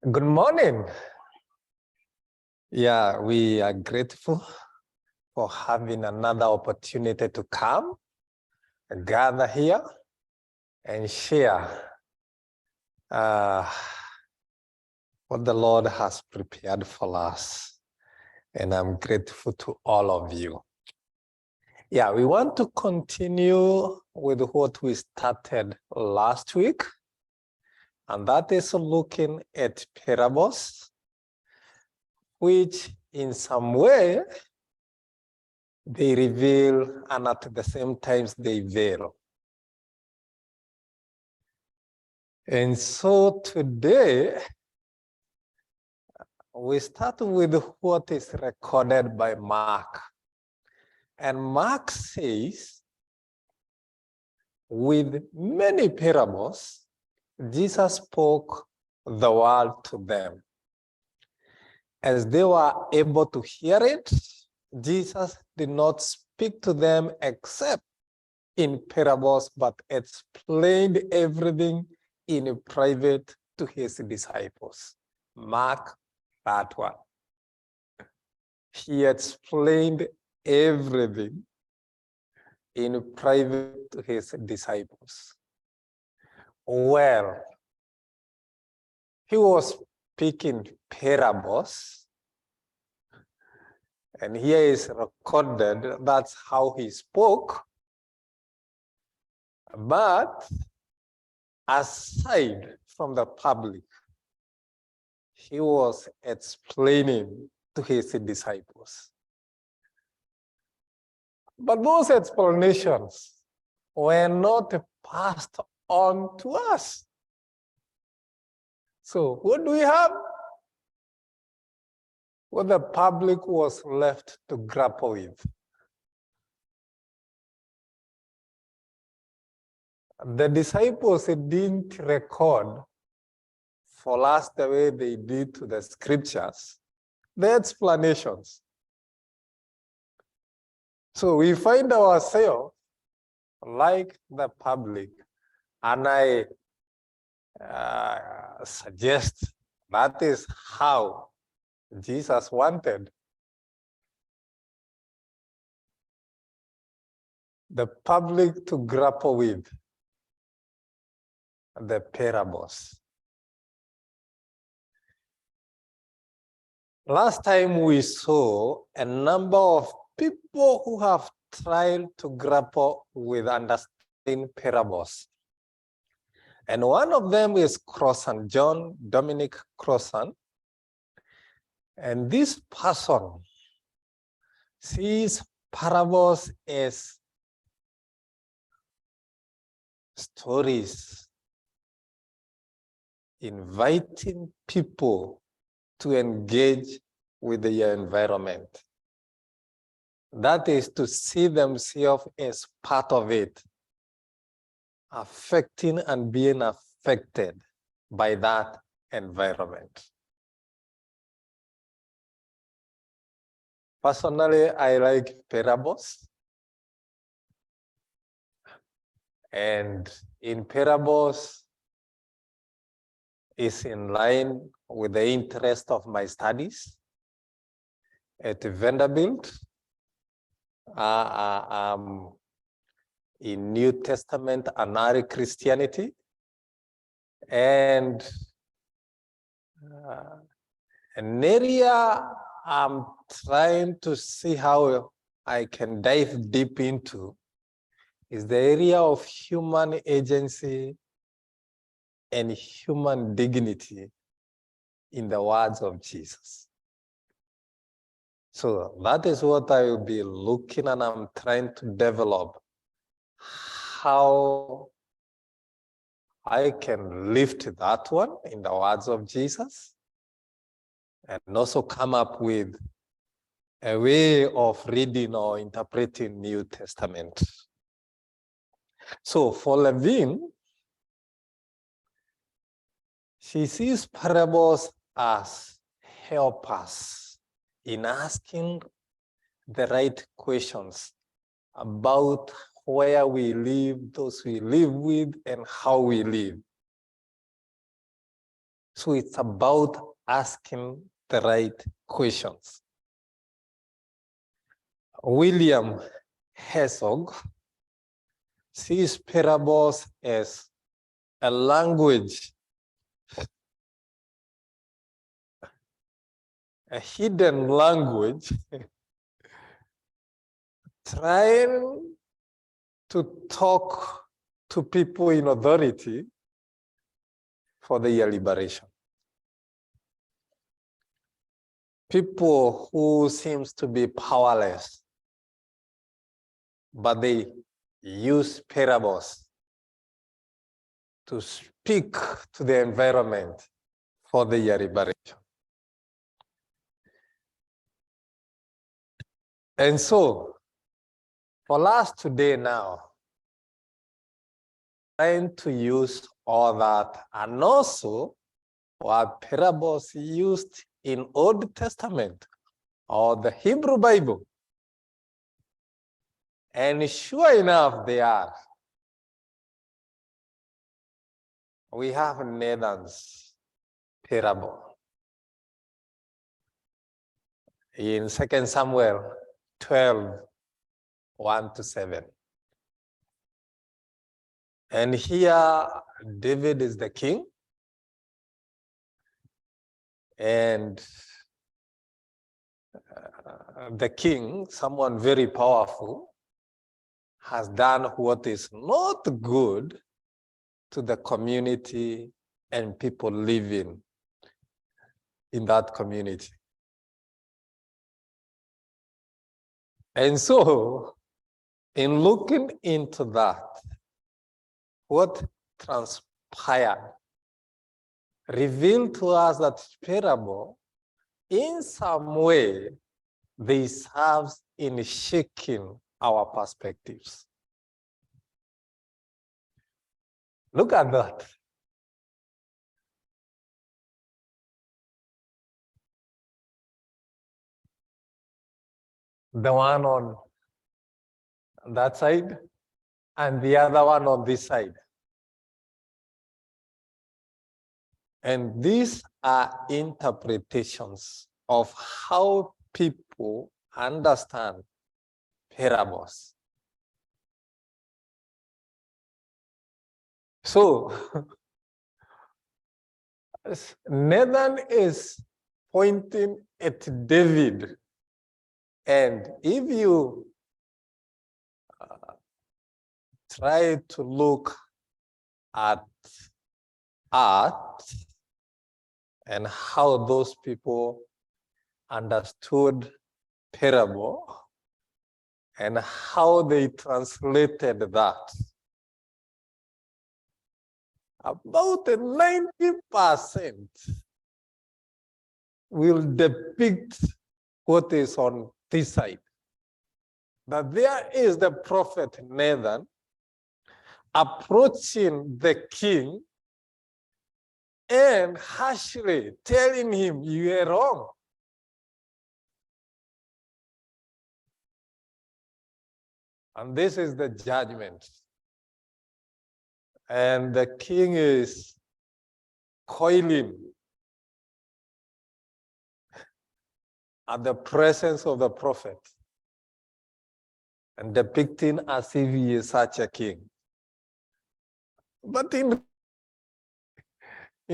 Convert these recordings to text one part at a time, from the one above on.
Good morning. Yeah, we are grateful for having another opportunity to come, gather here, and share what the Lord has prepared for us. And I'm grateful to all of you. Yeah, we want to continue with what we started last week, and that is looking at parables, which in some way they reveal and at the same time they veil. And so today, we start with what is recorded by Mark. And Mark says, with many parables, Jesus spoke the word to them. As they were able to hear it, Jesus did not speak to them except in parables, but explained everything in private to his disciples. Mark that one. He explained everything in private to his disciples. Well, he was speaking parables, and here is recorded that's how he spoke. But aside from the public, he was explaining to his disciples. But those explanations were not passed on to us. So what do we have? What the public was left to grapple with. The disciples didn't record for us the way they did to the scriptures, the explanations. So we find ourselves like the public, and I suggest that is how Jesus wanted the public to grapple with the parables. Last time we saw a number of people who have tried to grapple with understanding parables. And one of them is Crossan, John Dominic Crossan. And this person sees parables as stories inviting people to engage with their environment. That is to see themselves as part of it, affecting and being affected by that environment. Personally, I like parables. And in parables is in line with the interest of my studies at Vanderbilt. In New Testament and early Christianity, and an area I'm trying to see how I can dive deep into is the area of human agency and human dignity in the words of Jesus. So that is what I will be looking, and I'm trying to develop how I can lift that one in the words of Jesus, and also come up with a way of reading or interpreting New Testament. So for Levine, she sees parables as helpers in asking the right questions about where we live, those we live with, and how we live. So it's about asking the right questions. William Herzog sees parables as a language, a hidden language, trying to talk to people in authority for their liberation. People who seems to be powerless, but they use parables to speak to the environment for their liberation. And so, for us today now, trying to use all that, and also what parables used in Old Testament or the Hebrew Bible. And sure enough, they are. We have Nathan's parable in 2 Samuel 12, 1-7. And here, David is the king. And the king, someone very powerful, has done what is not good to the community and people living in that community. And so, in looking into that, what transpired revealed to us that parable, in some way, they serve in shaking our perspectives. Look at that. The one on that side and the other one on this side. And these are interpretations of how people understand parables. So, Nathan is pointing at David. And if you try to look at art and how those people understood parable and how they translated that, about 90% will depict what is on this side. That there is the prophet Nathan approaching the king and harshly telling him, you are wrong. And this is the judgment. And the king is coiling at the presence of the prophet and depicting as if he is such a king. But in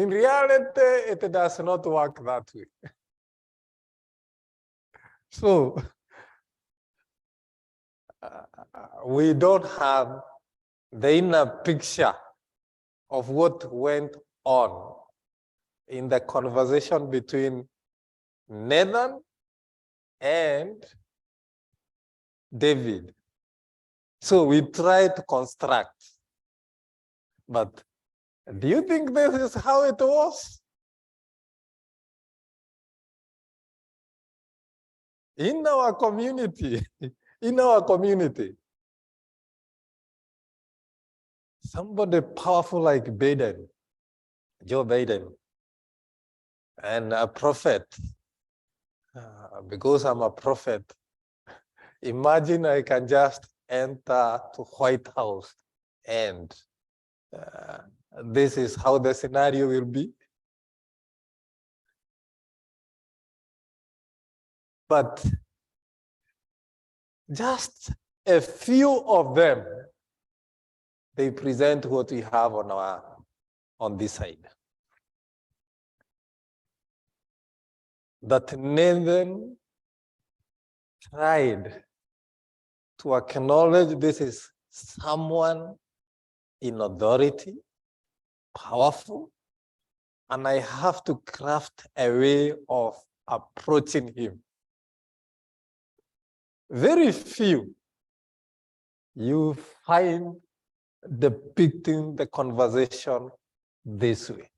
reality, it does not work that way. So, we don't have the inner picture of what went on in the conversation between Nathan and David. So we try to construct. But do you think this is how it was? In our community, somebody powerful like Joe Biden, and a prophet, because I'm a prophet, imagine I can just enter to White House and this is how the scenario will be. But just a few of them, they present what we have on this side. That Nathan tried to acknowledge this is someone in authority, powerful, and I have to craft a way of approaching him. Very few you find depicting the conversation this way.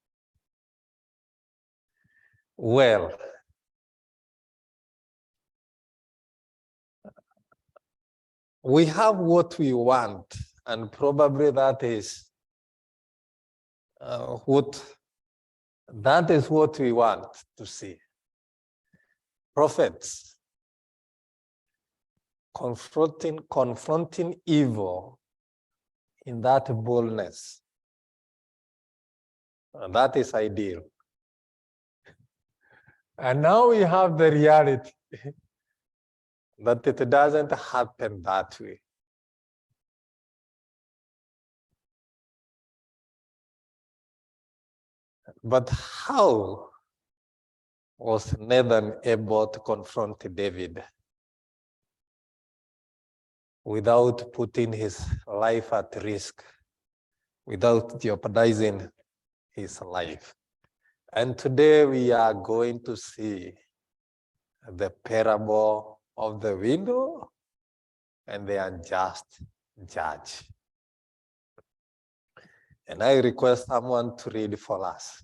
Well, we have what we want, and probably that is what we want to see. Prophets confronting evil in that boldness. And that is ideal. And now we have the reality that it doesn't happen that way. But how was Nathan able to confront David without putting his life at risk, without jeopardizing his life? And today we are going to see the parable of the widow and the unjust judge. And I request someone to read for us.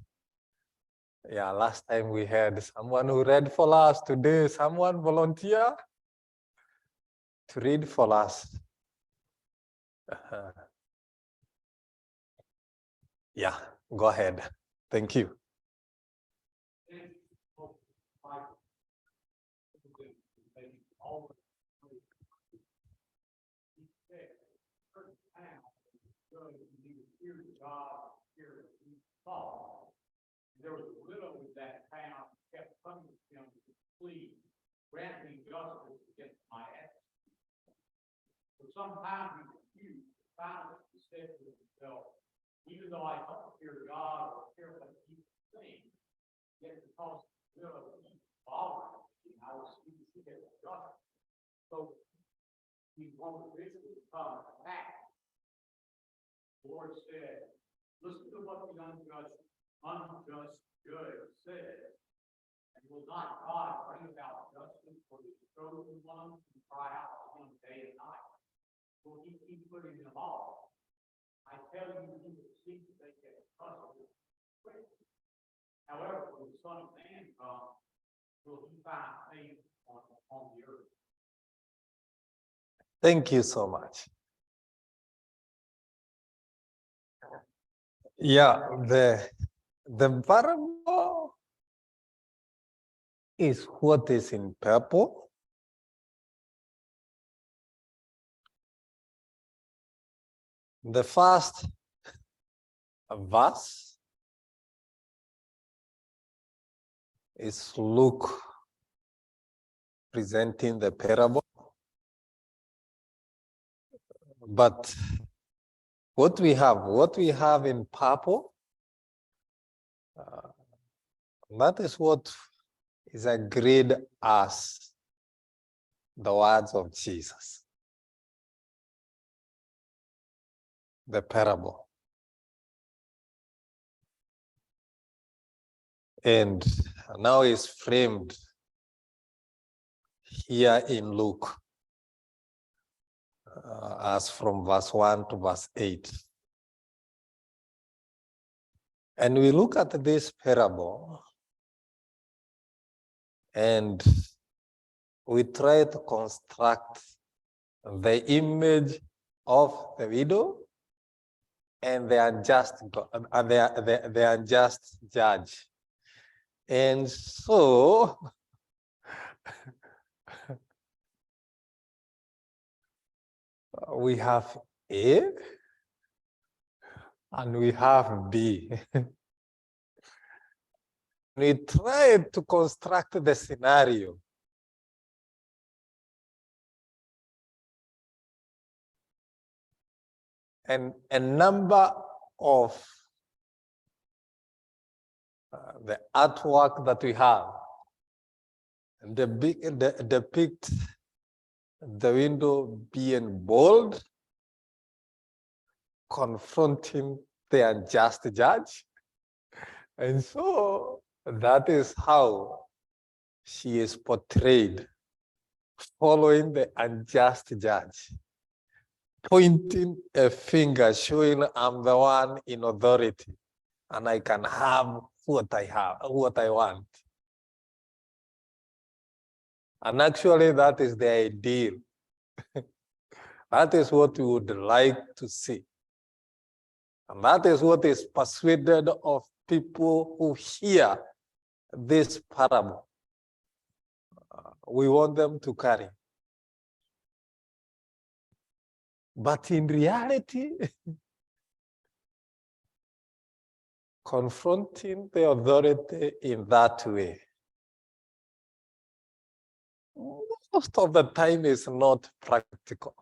Yeah, last time we had someone who read for us. Today, someone volunteer to read for us. Yeah, go ahead. Thank you. There was a widow in that town who kept coming to him to plead, grant me justice against my ex. For some time he refused. Finally, he said to himself, even though I don't fear God or care what people think, yet because the will of me bothers me, I will see to get justice. So he won't eventually come back. The Lord said, listen to what the unjust judge says, and will not God bring about justice for his chosen ones who cry out to him day and night? Will he keep putting them off? I tell you, he will see that they get trusted quickly. However, when the Son of Man comes, will he find faith on the earth? Thank you so much. Yeah, the parable is what is in purple. The first verse is Luke presenting the parable. But what we have in purple, that is what is agreed as the words of Jesus, the parable. And now it's framed here in Luke as from verse 1 to verse 8. And we look at this parable and we try to construct the image of the widow and the unjust judge. And so we have A and we have B. We tried to construct the scenario and a number of the artwork that we have depict the window being bold, confronting the unjust judge. And so that is how she is portrayed, following the unjust judge, pointing a finger, showing I'm the one in authority and I can have what I want. And actually that is the ideal. That is what we would like to see. And that is what is persuaded of people who hear this parable. We want them to carry. But in reality, confronting the authority in that way, most of the time is not practical.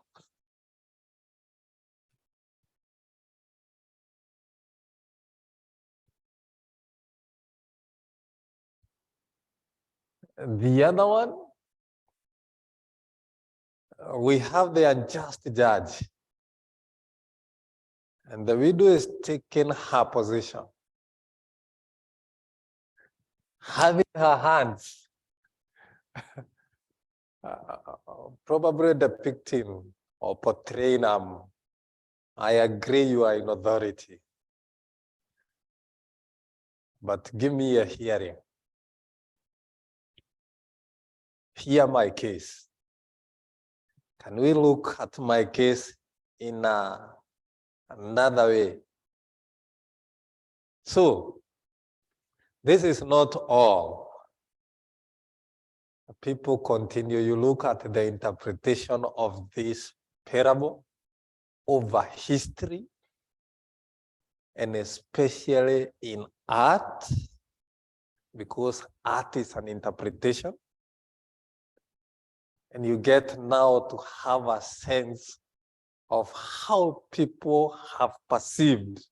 The other one, we have the unjust judge. And the widow is taking her position, having her hands, probably depicting or portraying, I agree you are in authority, but give me a hearing. Hear my case. Can we look at my case in another way? So, this is not all. People continue. You look at the interpretation of this parable over history, and especially in art, because art is an interpretation. And you get now to have a sense of how people have perceived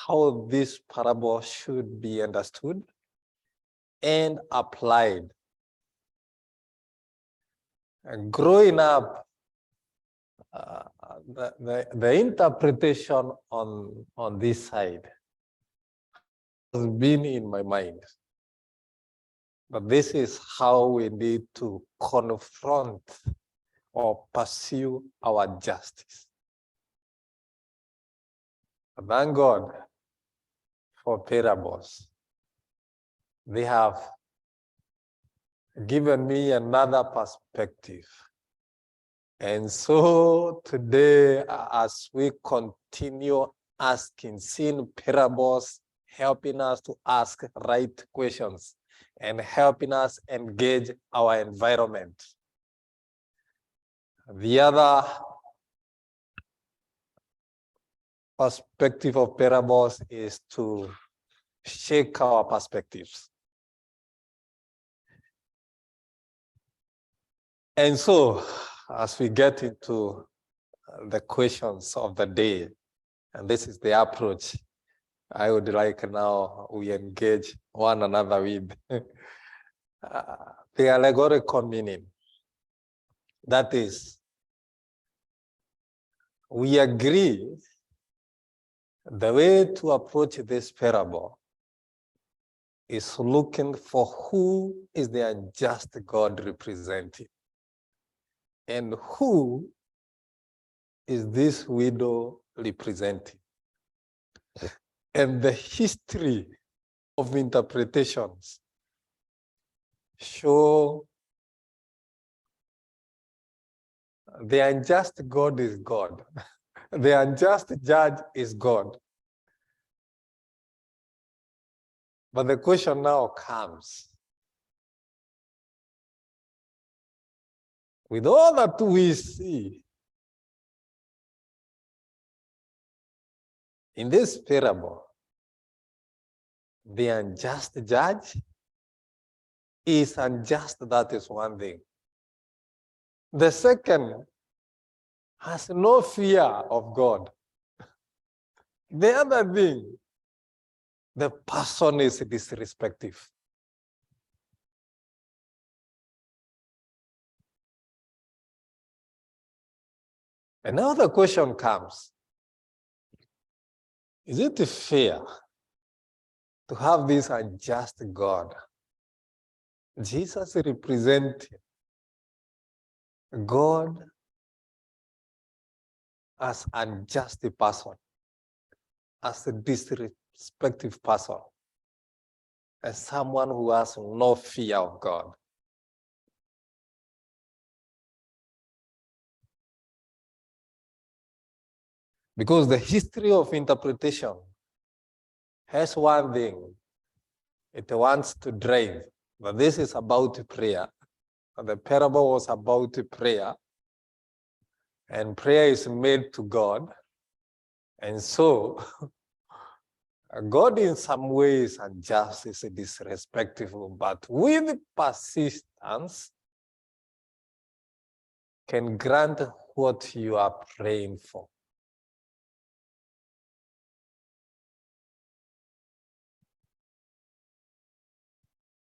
how this parable should be understood and applied. And growing up, the interpretation on this side has been in my mind. But this is how we need to confront or pursue our justice. Thank God for parables. They have given me another perspective. And so today, as we continue asking, seeing parables, helping us to ask right questions and helping us engage our environment. The other perspective of parables is to shake our perspectives. And so, as we get into the questions of the day, and this is the approach I would like now we engage one another with, the allegorical meaning. That is, we agree the way to approach this parable is looking for who is the unjust God representing and who is this widow representing. And the history of interpretations show the unjust God is God. The unjust judge is God. But the question now comes, with all that we see in this parable, the unjust judge is unjust, that is one thing. The second, has no fear of God. The other thing, the person is disrespectful. And now the question comes, is it fair to have this unjust God? Jesus represented God as unjust person, as a disrespectful person, as someone who has no fear of God. Because the history of interpretation has one thing. It wants to drive, but this is about prayer. The parable was about prayer, and prayer is made to God. And so, God in some ways unjust, is disrespectful, but with persistence can grant what you are praying for.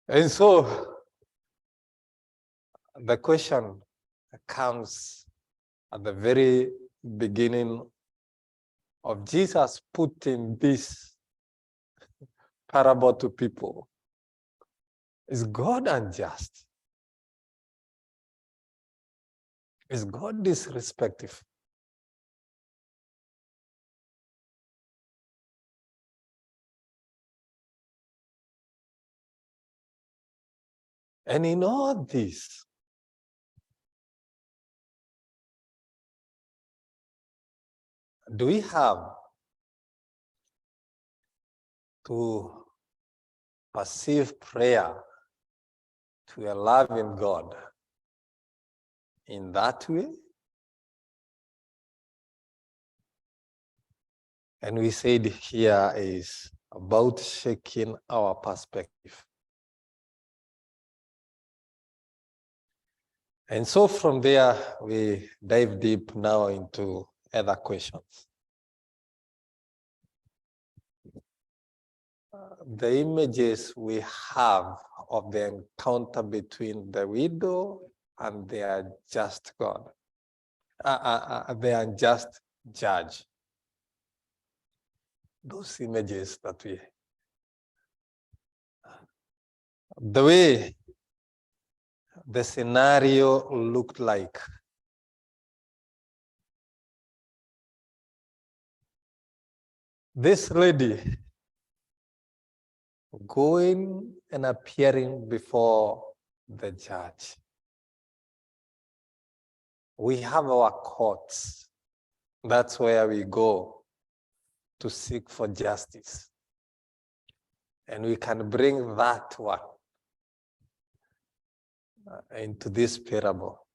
And so, the question comes at the very beginning of Jesus putting this parable to people. Is God unjust? Is God disrespectful? And in all this, do we have to perceive prayer to a loving God in that way? And we said here is about shaking our perspective. And so from there, we dive deep now into other questions. The images we have of the encounter between the widow and the unjust God, the unjust judge. Those images that the way the scenario looked like. This lady going and appearing before the judge. We have our courts. That's where we go to seek for justice. And we can bring that one into this parable.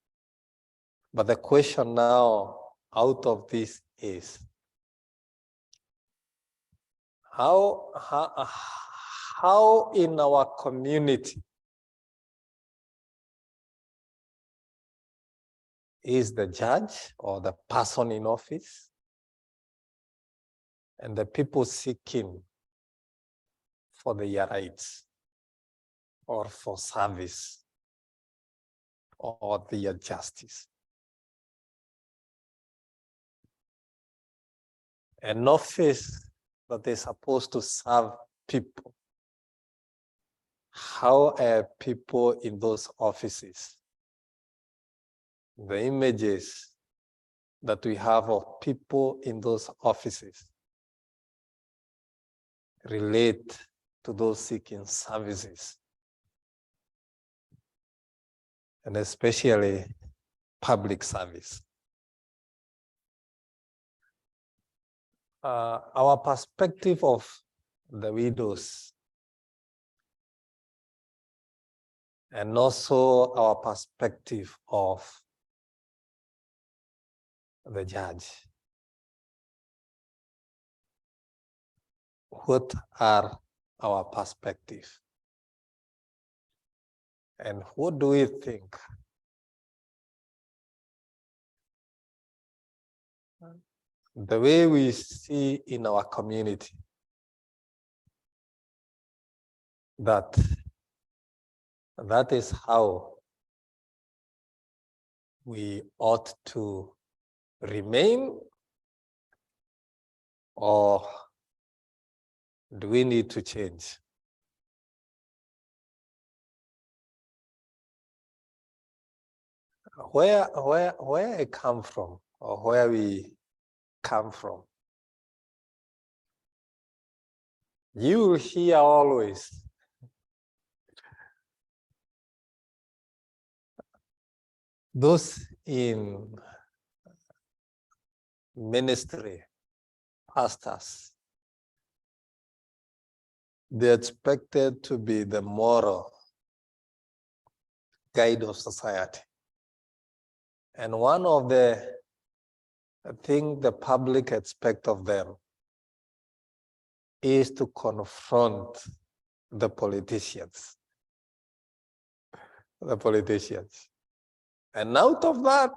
But the question now out of this is, how in our community is the judge or the person in office and the people seeking for their rights or for service or their justice? An office that is supposed to serve people. How are people in those offices? The images that we have of people in those offices relate to those seeking services, and especially public service. Our perspective of the widows and also our perspective of the judge. What are our perspectives? And what do we think the way we see in our community that is how we ought to remain, or do we need to change? Where I come from, or where we come from, you will hear always those in ministry, pastors, they're expected to be the moral guide of society. And one of the things the public expect of them is to confront the politicians. The politicians. And out of that,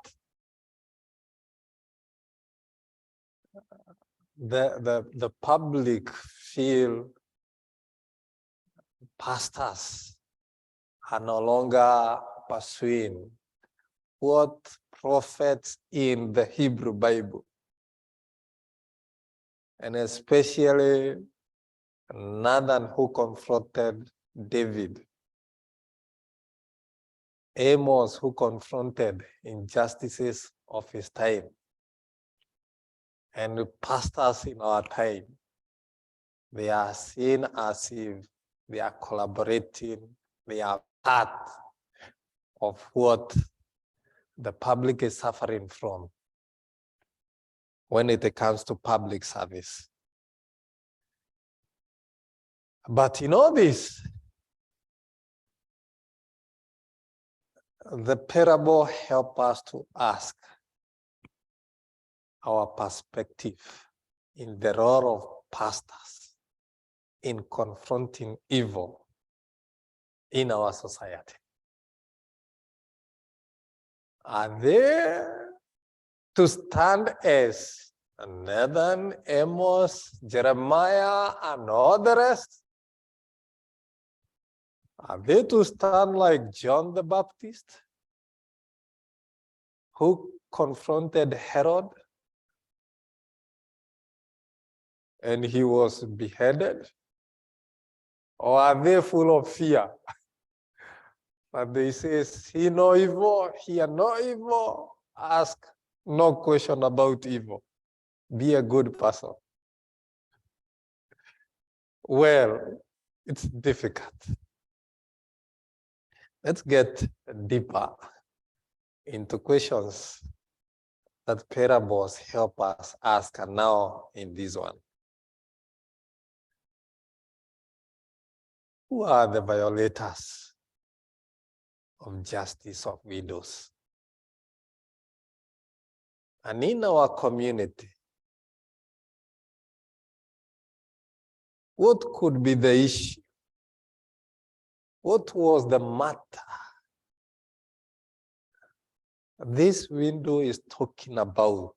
the public feel pastors are no longer pursuing what prophets in the Hebrew Bible, and especially Nathan, who confronted David, Amos, who confronted injustices of his time, and pastors in our time, they are seen as if they are collaborating, they are part of what the public is suffering from when it comes to public service. But in all this, the parable helps us to ask our perspective in the role of pastors in confronting evil in our society. Are they to stand as Nathan, Amos, Jeremiah, and all the rest? Are they to stand like John the Baptist, who confronted Herod and he was beheaded? Or are they full of fear? But they say, see no evil, hear no evil, ask no question about evil. Be a good person. Well, it's difficult. Let's get deeper into questions that parables help us ask now in this one. Who are the violators of justice of widows? And in our community, what could be the issue? What was the matter? This window is talking about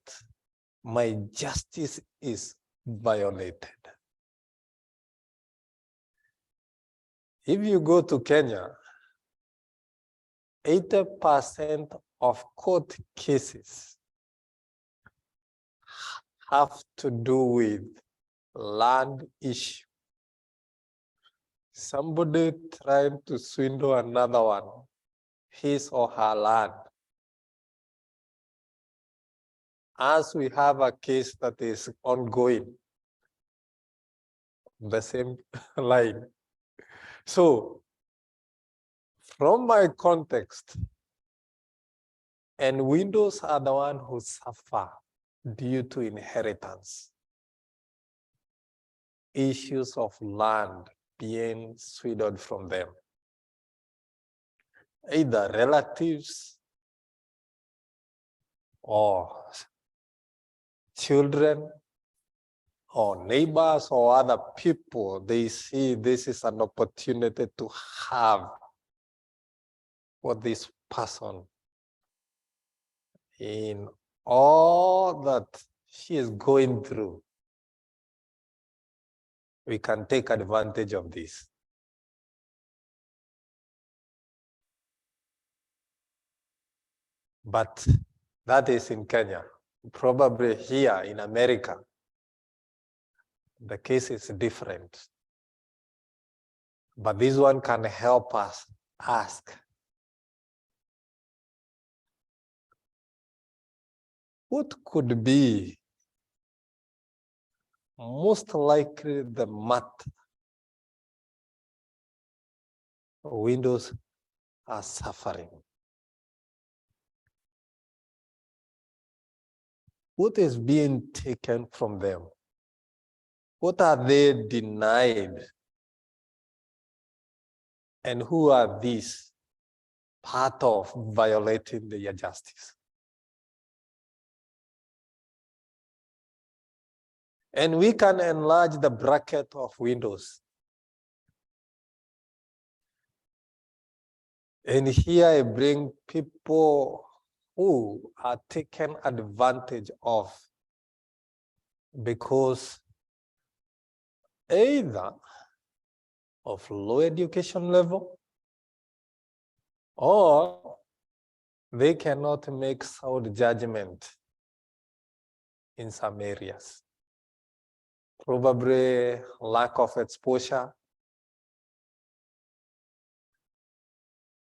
my justice is violated. If you go to Kenya, 80% of court cases have to do with land issue. Somebody trying to swindle another one, his or her land. As we have a case that is ongoing, the same line. So, from my context, and widows are the one who suffer due to inheritance, issues of land being swindled from them, either relatives or children or neighbors or other people. They see this is an opportunity to have what this person, in all that she is going through, we can take advantage of this. But that is in Kenya. Probably here in America, the case is different. But this one can help us ask, what could be most likely the matter widows are suffering? What is being taken from them? What are they denied? And who are these part of violating their justice? And we can enlarge the bracket of windows. And here I bring people who are taken advantage of because either of low education level or they cannot make sound judgment in some areas. Probably lack of exposure.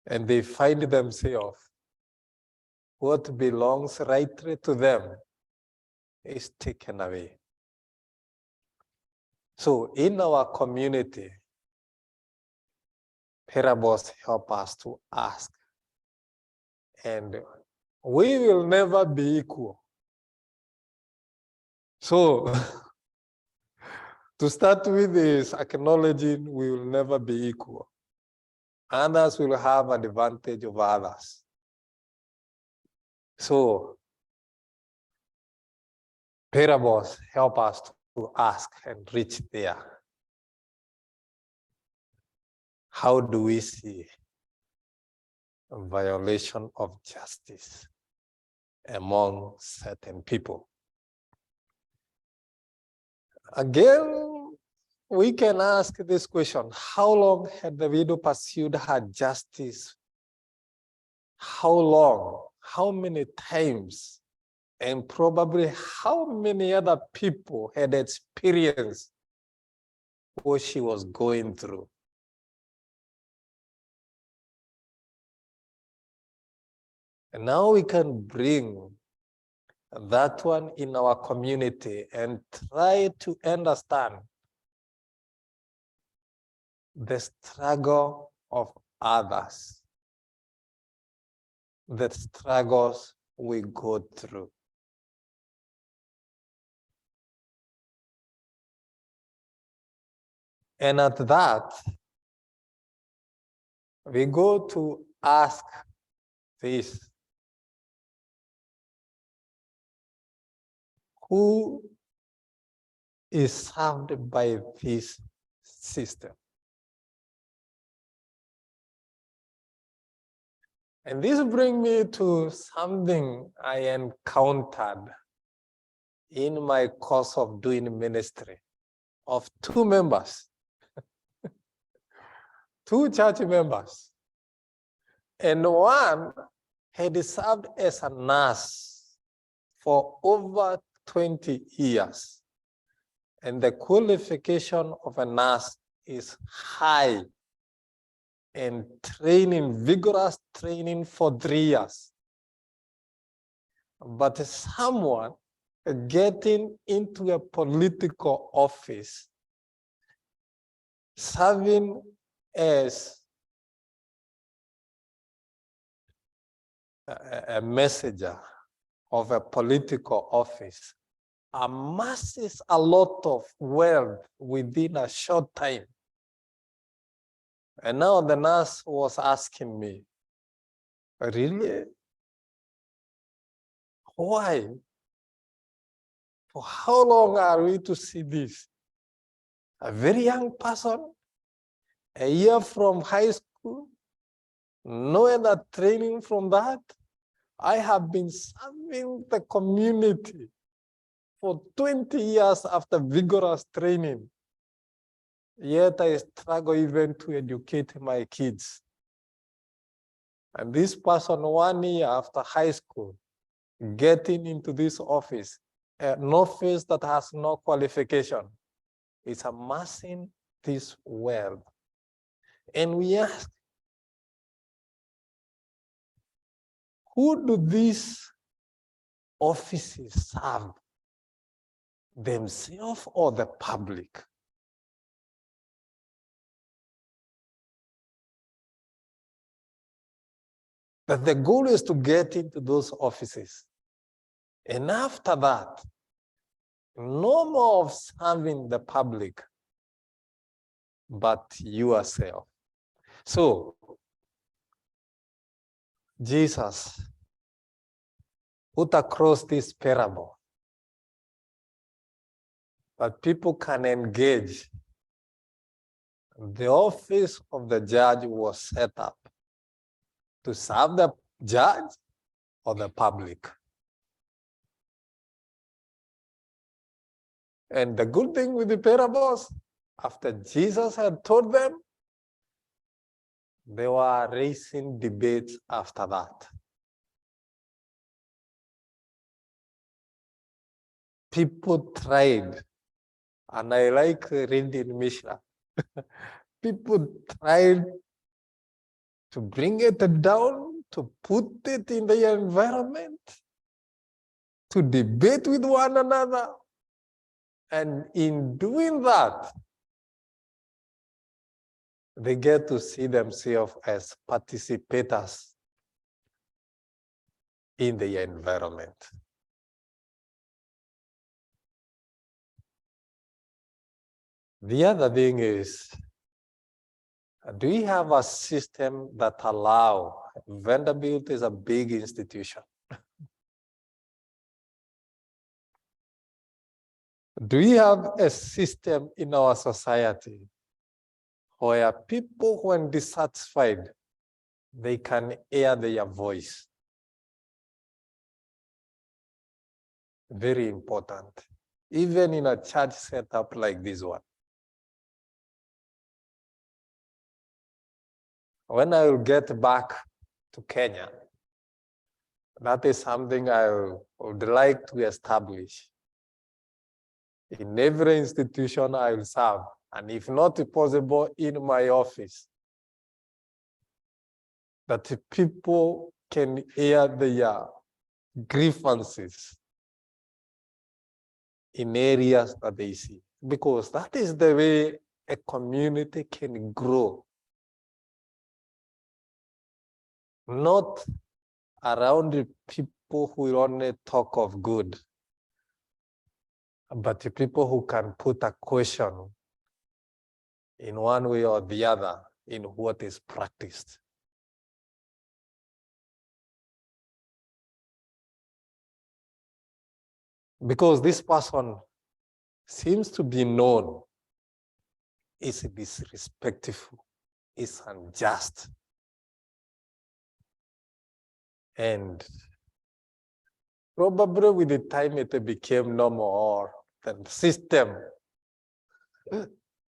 And they find themselves, what belongs rightly to them is taken away. So in our community, parables help us to ask. And we will never be equal. So to start with is acknowledging we will never be equal. Others will have an advantage over others. So parables help us to ask and reach there. How do we see a violation of justice among certain people? Again, we can ask this question: how long had the widow pursued her justice? How long? How many times? And probably how many other people had experienced what she was going through? And now we can bring that one in our community and try to understand the struggle of others, the struggles we go through. And at that, we go to ask this: who is served by this system? And this brings me to something I encountered in my course of doing ministry of two members, two church members. And one had served as a nurse for over 20 years. And the qualification of a nurse is high, and training, vigorous training for 3 years. But someone getting into a political office, serving as a messenger of a political office, amasses a lot of wealth within a short time. And now the nurse was asking me, really? Why? For how long are we to see this? A very young person, a year from high school, no other training from that. I have been serving the community for 20 years after vigorous training. Yet I struggle even to educate my kids. And this person, 1 year after high school, getting into this office, an office that has no qualification, is amassing this wealth. And we ask, who do these offices serve? Themselves or the public? That the goal is to get into those offices. And after that, no more of serving the public, but yourself. So, Jesus put across this parable that people can engage. The office of the judge was set up to serve the judge or the public. And the good thing with the parables, after Jesus had told them, they were raising debates after that. People tried, and I like reading Mishnah. People tried to bring it down, to put it in the environment, to debate with one another. And in doing that, they get to see themselves as participators in the environment. The other thing is, do we have a system that allows, Vanderbilt is a big institution. Do we have a system in our society where people, when dissatisfied, they can air their voice? Very important. Even in a church setup like this one. When I will get back to Kenya, that is something I would like to establish. In every institution I will serve, and if not possible, in my office, that people can air their grievances in areas that they see. Because that is the way a community can grow. Not around the people who only talk of good, but the people who can put a question in one way or the other in what is practiced. Because this person seems to be known is disrespectful, is unjust. And probably with the time it became normal, or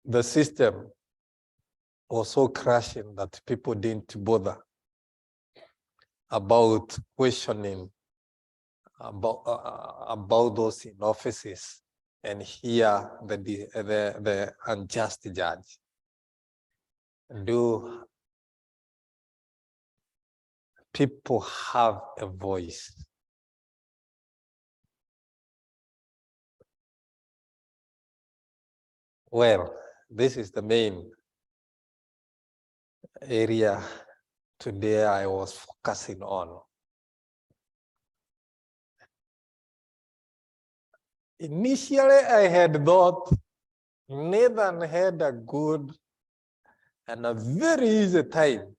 the system was so crashing that people didn't bother about questioning about those in offices and hear the unjust judge. Do people have a voice? Well, this is the main area today I was focusing on. Initially, I had thought Nathan had a good and a very easy time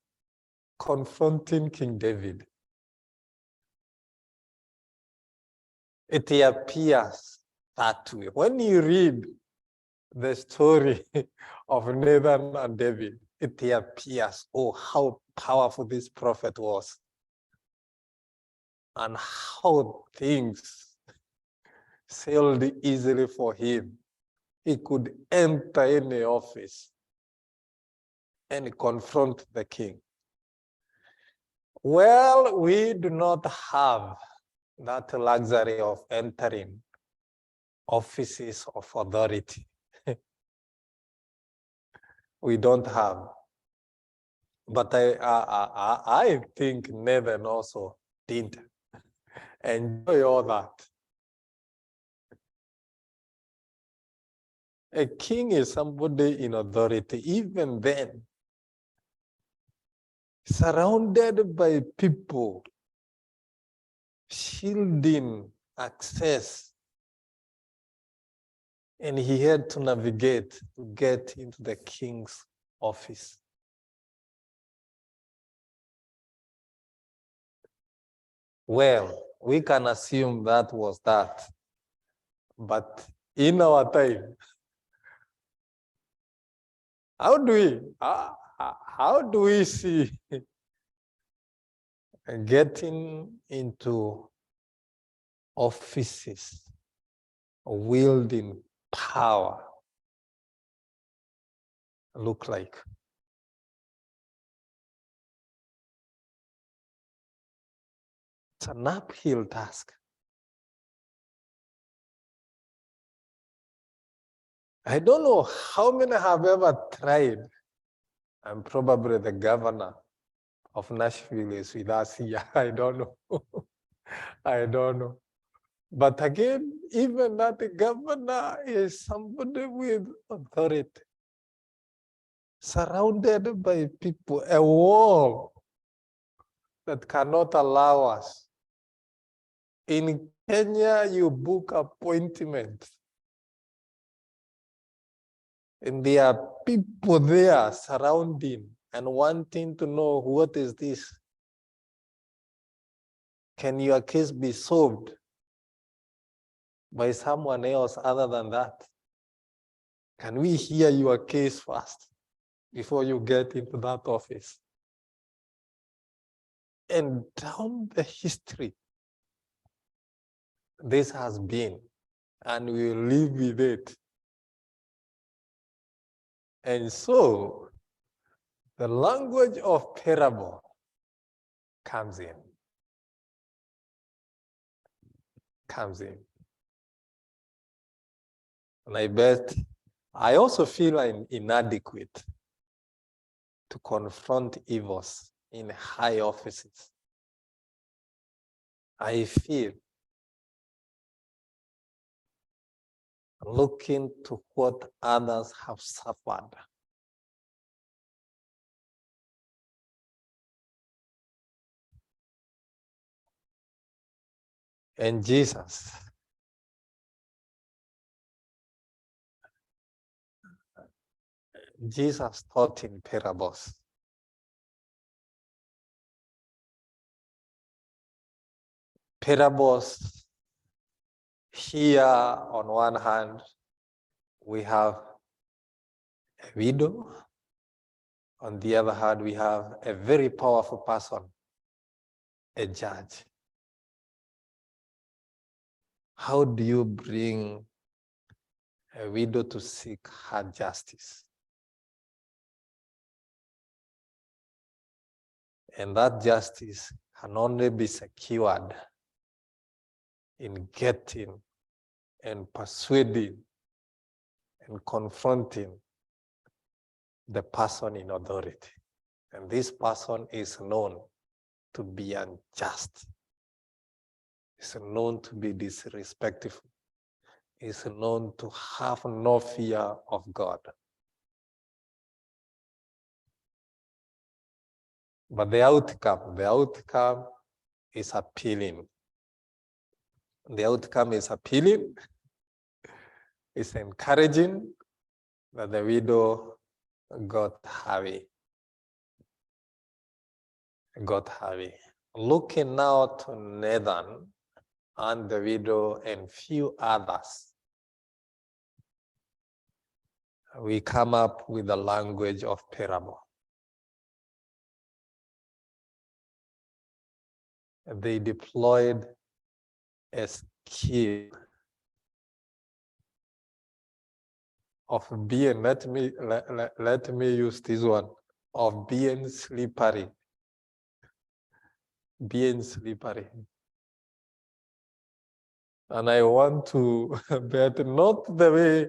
confronting King David. It appears that way. When you read the story of Nathan and David, it appears, oh, how powerful this prophet was, and how things sailed easily for him. He could enter any office and confront the king. Well, we do not have that luxury of entering offices of authority. We don't have. But I think Nathan also didn't enjoy all that. A king is somebody in authority. Even then, surrounded by people, shielding access, and he had to navigate to get into the king's office. Well, we can assume that was that. But in our time, how do we see getting into offices, wielding power look like? It's an uphill task. I don't know how many have ever tried. I'm probably the governor of Nashville is with us here. I don't know. I don't know. But again, even that governor is somebody with authority, surrounded by people, a wall that cannot allow us. In Kenya, you book appointments, and there are people there surrounding and wanting to know, what is this? Can your case be solved by someone else other than that? Can we hear your case first before you get into that office? And down the history, this has been, and we will live with it. And so, the language of parable comes in. And I bet I also feel I'm inadequate to confront evils in high offices. I feel looking to what others have suffered. And Jesus taught in parables. Parables, here on one hand, we have a widow. On the other hand, we have a very powerful person, a judge. How do you bring a widow to seek her justice? And that justice can only be secured in getting and persuading and confronting the person in authority. And this person is known to be unjust, is known to be disrespectful, is known to have no fear of God. But the outcome is appealing. The outcome is appealing. It's encouraging that the widow got heavy. Looking now to Nathan and the widow and few others, we come up with the language of parable. They deployed a skill of being, let me use this one, of being slippery. Being slippery. And I want to, but not the way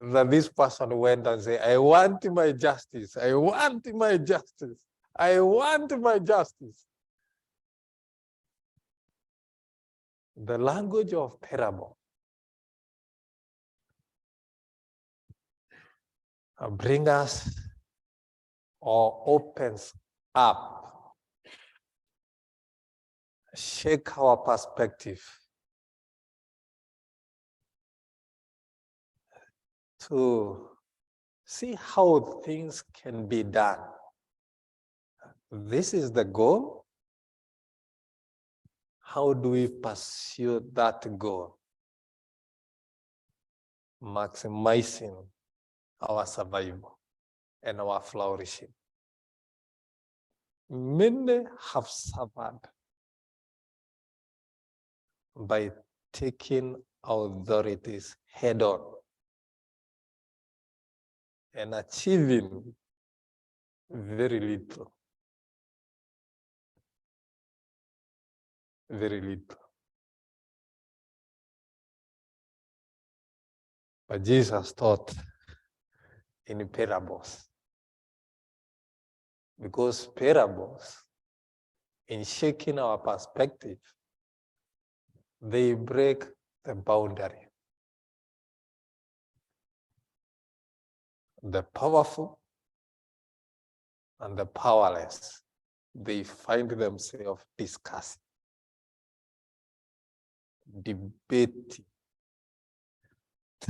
that this person went and say, I want my justice. I want my justice. I want my justice. The language of parable brings us or opens up, shake our perspective to see how things can be done. This is the goal. How do we pursue that goal? Maximizing our survival and our flourishing. Many have suffered by taking authorities head on and achieving very little. Very little. But Jesus taught in parables. Because parables, in shaking our perspective, they break the boundary. The powerful and the powerless, they find themselves discussing, debating,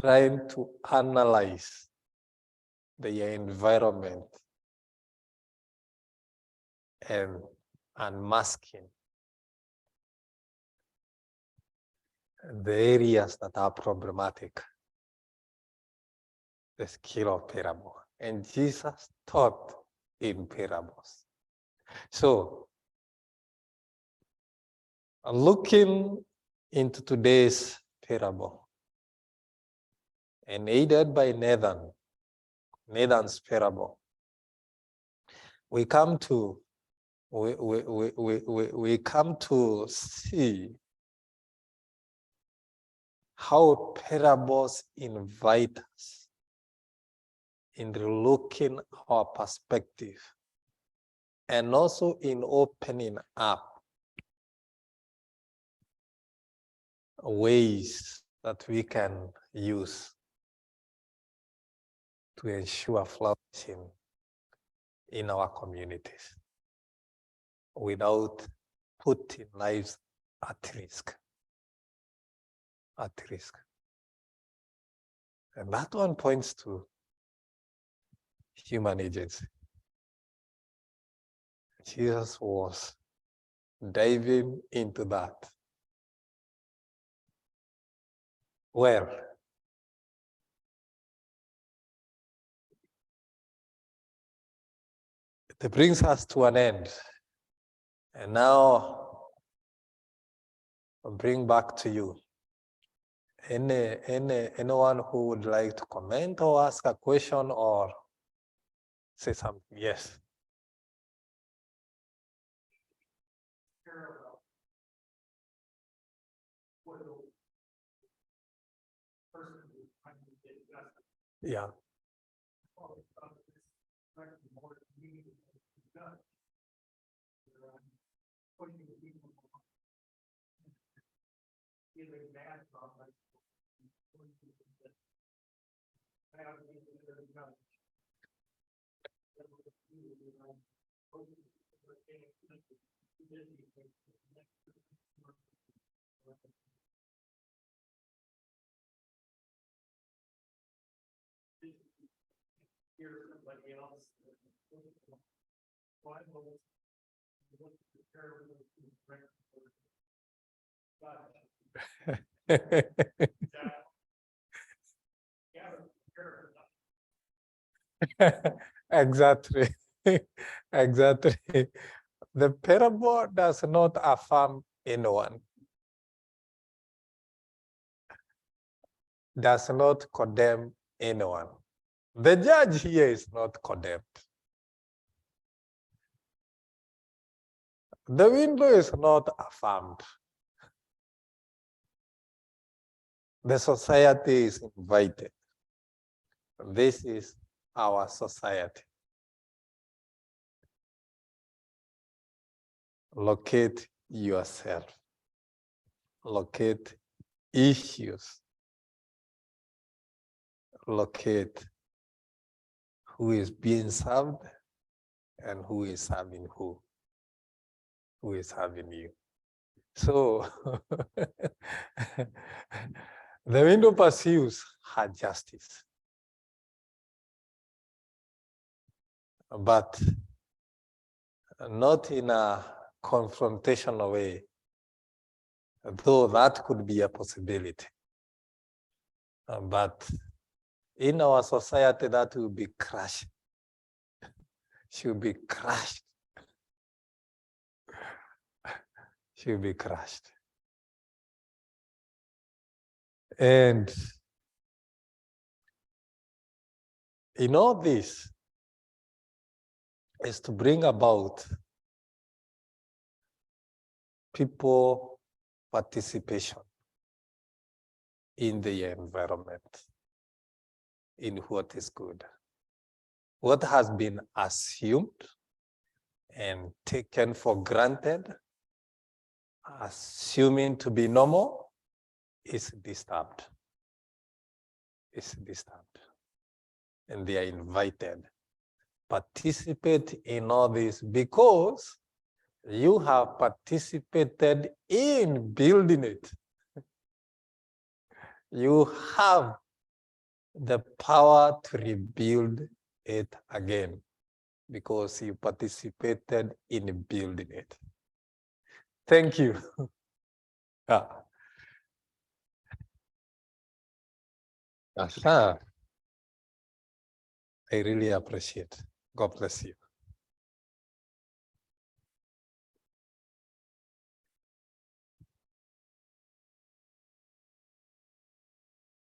trying to analyze their environment and unmasking the areas that are problematic. The skill of parable. And Jesus taught in parables. So, looking into today's parable, and aided by Nathan's parable, we come to see how parables invite us in relooking our perspective and also in opening up ways that we can use to ensure flourishing in our communities without putting lives at risk. At risk. And that one points to human agency. Jesus was diving into that. Well, it brings us to an end. And now I'll bring back to you. Anyone who would like to comment or ask a question or say something? Yes. Yeah. Exactly. Exactly. The parable does not affirm anyone, does not condemn anyone. The judge here is not condemned. The window is not affirmed. The society is invited. This is our society. Locate yourself. Locate issues. Locate who is being served and who is serving who is serving you. So the window pursues her justice, but not in a confrontational way, though that could be a possibility. But in our society, that will be crushed. She will be crushed. She will be crushed. And in all this is to bring about people participation in the environment, in what is good. What has been assumed and taken for granted, assuming to be normal, is disturbed. Is disturbed. And they are invited. Participate in all this because you have participated in building it. You have the power to rebuild it again because you participated in building it. Thank you. I really appreciate. God bless you.